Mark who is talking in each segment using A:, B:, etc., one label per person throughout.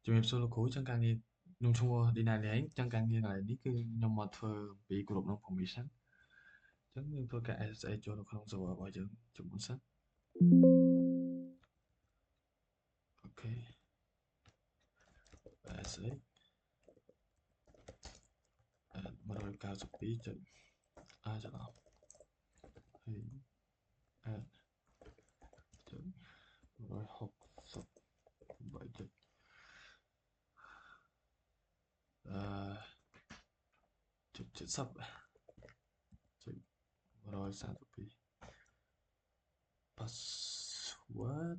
A: ជំរាបសួរលោកគ្រូចឹងការងារខ្ញុំឈ្មោះ Dina ចឹងការងារកន្លែងនេះគឺខ្ញុំមកធ្វើពីគ្រប់គ្រង permission ចឹងយើងធ្វើការ SSH ចូលនៅក្នុង server របស់យើងជាមុនសិនអូខេ SSH 192.a ច្រឡំហើយ add 168.អឺ70ចុច132 password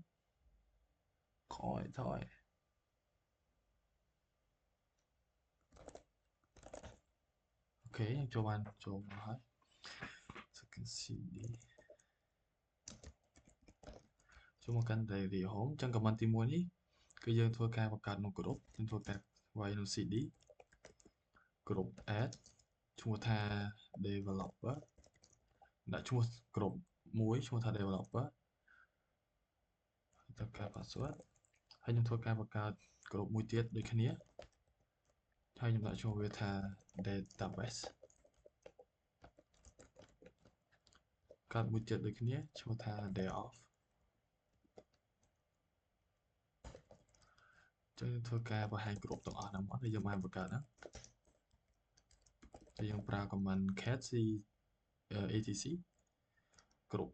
A: ខយថយអូខេយើងចូលមកហើយ second cd ចូលមកកាន់ diary home ចឹង command ទី1នេះគឺយើងធ្វើការបង្កើតនៅក្រុមយើងធ្វើការវាយនៅ cd ក្រុម add ឈ្មោះថា developer ដាក់ឈ្មោះក្រុមមួយឈ្មោះថា developer ធ្វើការ password ហើយខ្ញុំធ្វើការបង្កើតក្រុមមួយទៀតដូចគ្នាហើយខ្ញុំដាក់ឈ្មោះវាថា database កើតមួយទៀតដូចគ្នាឈ្មោះថា day off ចឹងយើងធ្វើការបង្ហាញក្រុមទាំងអស់ហ្នឹងមកដែលយើងបានបង្កើតហ្នឹងហើយយើងប្រើ command cat c etc ក្រុម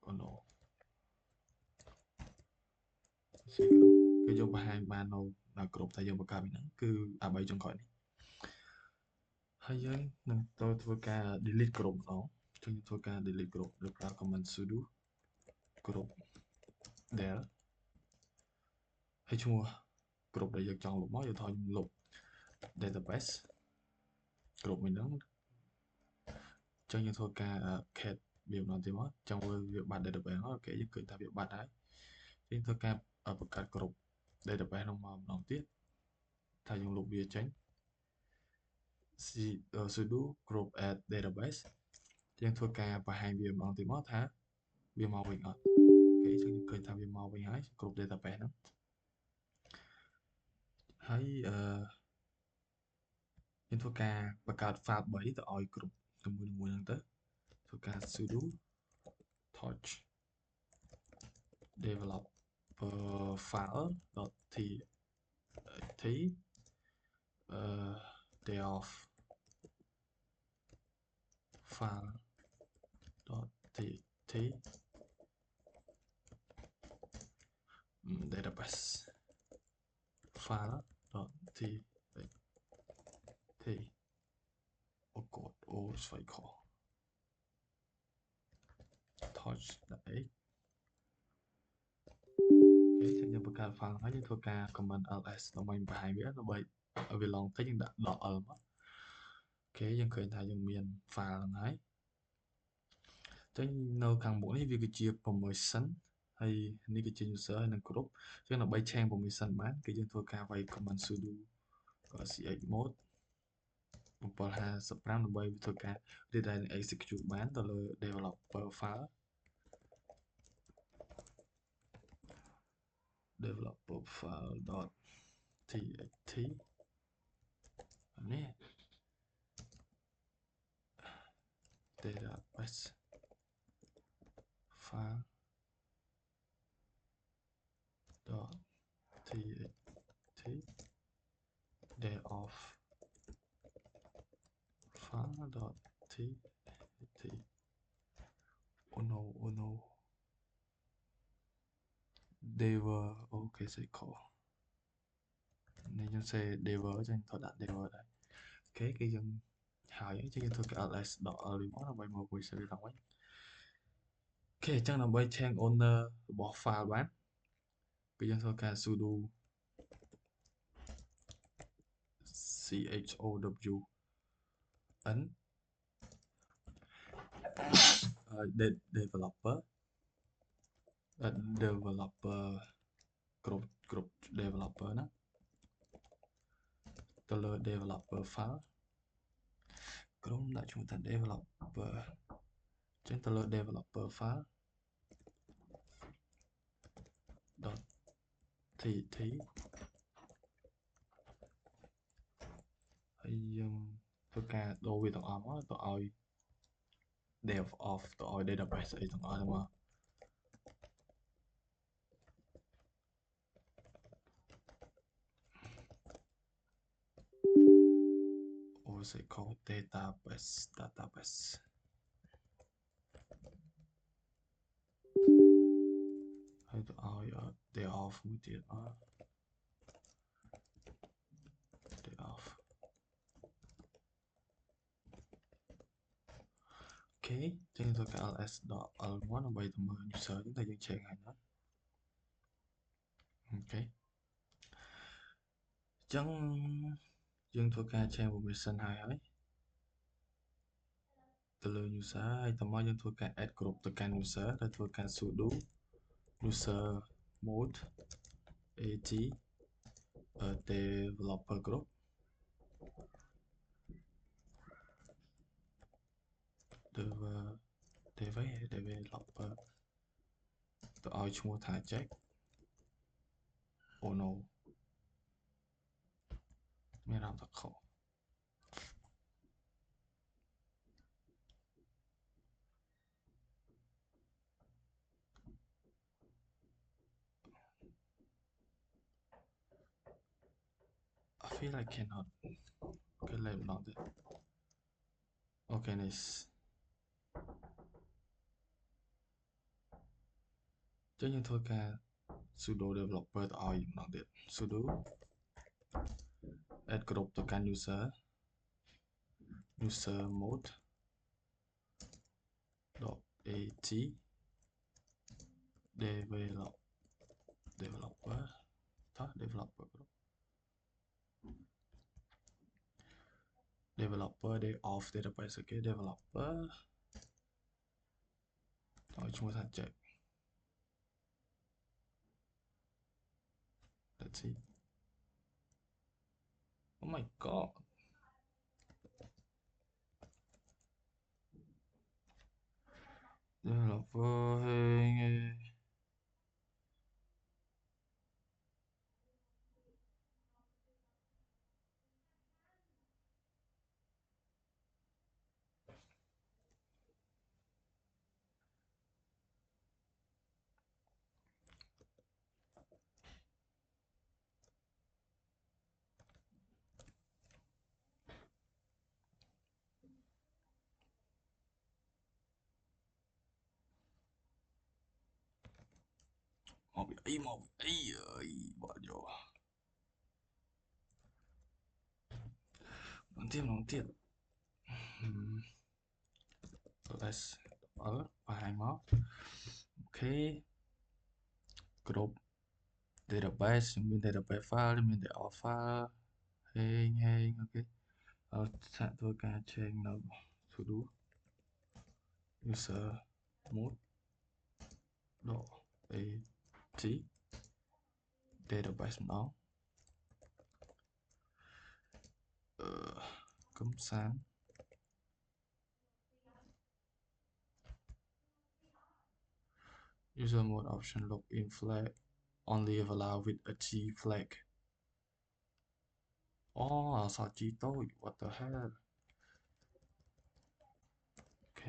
A: oh no គឺយើងបង្ហាញបាននៅក្រុមដែលយើងបង្កើតហ្នឹងគឺអា3ចុងក្រោយនេះហើយយើងនឹងទៅធ្វើការ delete ក្រុមម្ដងចឹងយើងធ្វើការ delete ក្រុមដោយប្រើ command sudo ក្រុម del ហើយឈ្មោះក្រុមដែលយើងចង់លុបមកយើងថយលុប database ក្រុមមួយហ្នឹងចឹងយើងធ្វើការ cat វាម្ដងទៀតមកចង់មើលវាបាត់ database អូខេយើងឃើញថាវាបាត់ហើយយើងធ្វើការបង្កើតក្រុម database ហ្នឹងមកម្ដងទៀតថាយើងលុបវាចេញ sudo group add database យើងធ្វើការបង្ហាញវាម្ដងទៀតមកថាវាមកវិញអត់អូខេចឹងយើងឃើញថាវាមកវិញហើយគ្រប់ database ហ្នឹងហើយយើងធ្វើការបង្កើត file 3ទៅឲ្យគ្រប់មួយហ្នឹងទៅធ្វើការ sudo torch developer file.txt day of file.txt database file.txt អូកូដអូស្វ័យខុស touch ដាក់អីអូខេចឹងយើងបង្កើត file ហើយយើងធ្វើការ command ls ដើម្បីបង្ហាញវាដើម្បីឲ្យវាឡងតិចយើងដាក់ .l មកអូខេយើងឃើញថាយើងមាន file ហ្នឹងហើយចឹងនៅខាងមុខនេះវាគឺជា permission ហើយនេះគឺជា user ហើយនឹង group ចឹងដើម្បី change permission បានគឺយើងធ្វើការវាយ command sudo chmod 755ដើម្បីធ្វើការ redirect execute បានទៅលើ developer file developer file.txt នេះ database file.txt day of file.txt oh no oh no dever អូខេសេខុសនេះខ្ញុំសេ dever ចឹងថតដាក់ dever ដែរអូខេគឺយើងហើយចឹងយើងធ្វើការ ls ដក l នេះមកដើម្បីមក voice វាឡើងវិញអូខេចឹងដើម្បី change owner របស់ file បានគឺយើងធ្វើការ sudo chown developer developer គ្រប់ developer ណាទៅលើ developer file ក្រុមដាក់ឈ្មោះថា developer ចឹងទៅលើ developer file TT ហើយយើងធ្វើការដូរវាទាំងអស់មកទៅឲ្យ dev of ទៅឲ្យ database អីទាំងអស់ហ្នឹងមកOSQL database ហើយទៅឲ្យ day off មួយទៀតមក day off អូខេចឹងធ្វើការ ls.l1 ដើម្បីទៅមើល user ហ្នឹងតែយើង check ហើយណាអូខេចឹងយើងធ្វើការ change permission ហើយទៅលើ user ហើយតមកយើងធ្វើការ add group ទៅកាន់ user ហើយធ្វើការ sudo user mode at developer group developer ទៅឲ្យឈ្មោះថា check oh no មានអារម្មណ៍ថាខុសI feel I cannot គេលេបម្ដងទៀតអូខេ nice ចឹងយើងធ្វើការ sudo developer ទៅឲ្យម្ដងទៀត sudo add group ទៅកាន់ user mode .at developer តោះ developer group developer day off database អូខេ developer ឲ្យឈ្មោះថា check let's see oh my god developer hey một ý bỏ vô đoạn tiếp let's ở và hai móc ok group database mình database file mình để off file hey ok sẵn tôi cả trên là to do user mode độ at database đó cấm sáng user mode option login flag only allow with a G flag oh sao chi tôi what the hell ok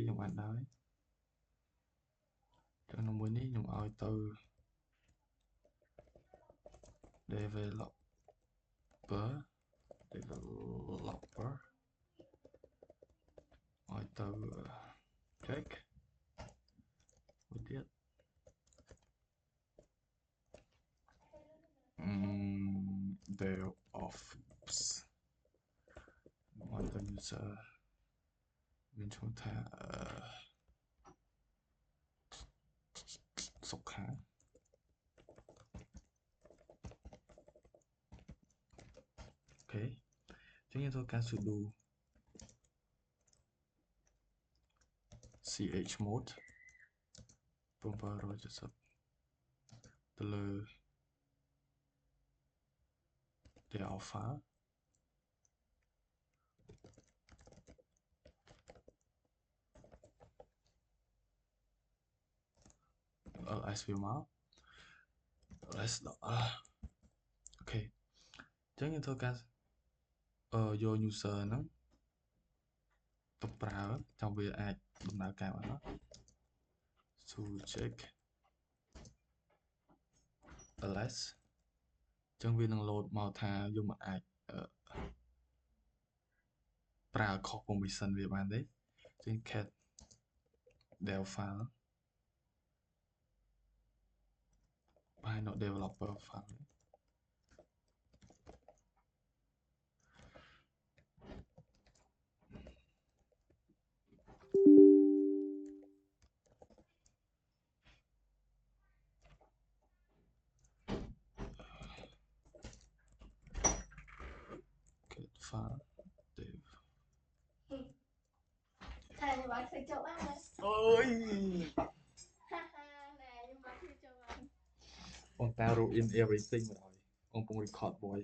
A: dùng ảnh đấy cho nó mới ní dùng ai từ developer ai từ check một tiết đều off ai từ user bên chúng ta sọc khá ok chúng như tôi can sudo ch mode bumper rồi cho sắp từ lơ để alpha ở ice máu let's អូខេអញ្ចឹងយើងធ្វើការយក user ហ្នឹងទៅប្រើចាំវាអាចដំណើរការបាន sucheck ls អញ្ចឹងវានឹង load មកថាយើងមិនអាចប្រើខុស permission វាបានទេអញ្ចឹង cat del file បាយ not developer file cat file dev
B: តែខ្ញុំបានឃើញចូលបានហើយ
A: អូយ
B: ហាហាណែខ្ញុំបានឃើញចូលបាន
A: បងតា roll in everything មកឲ្យបងពង record boy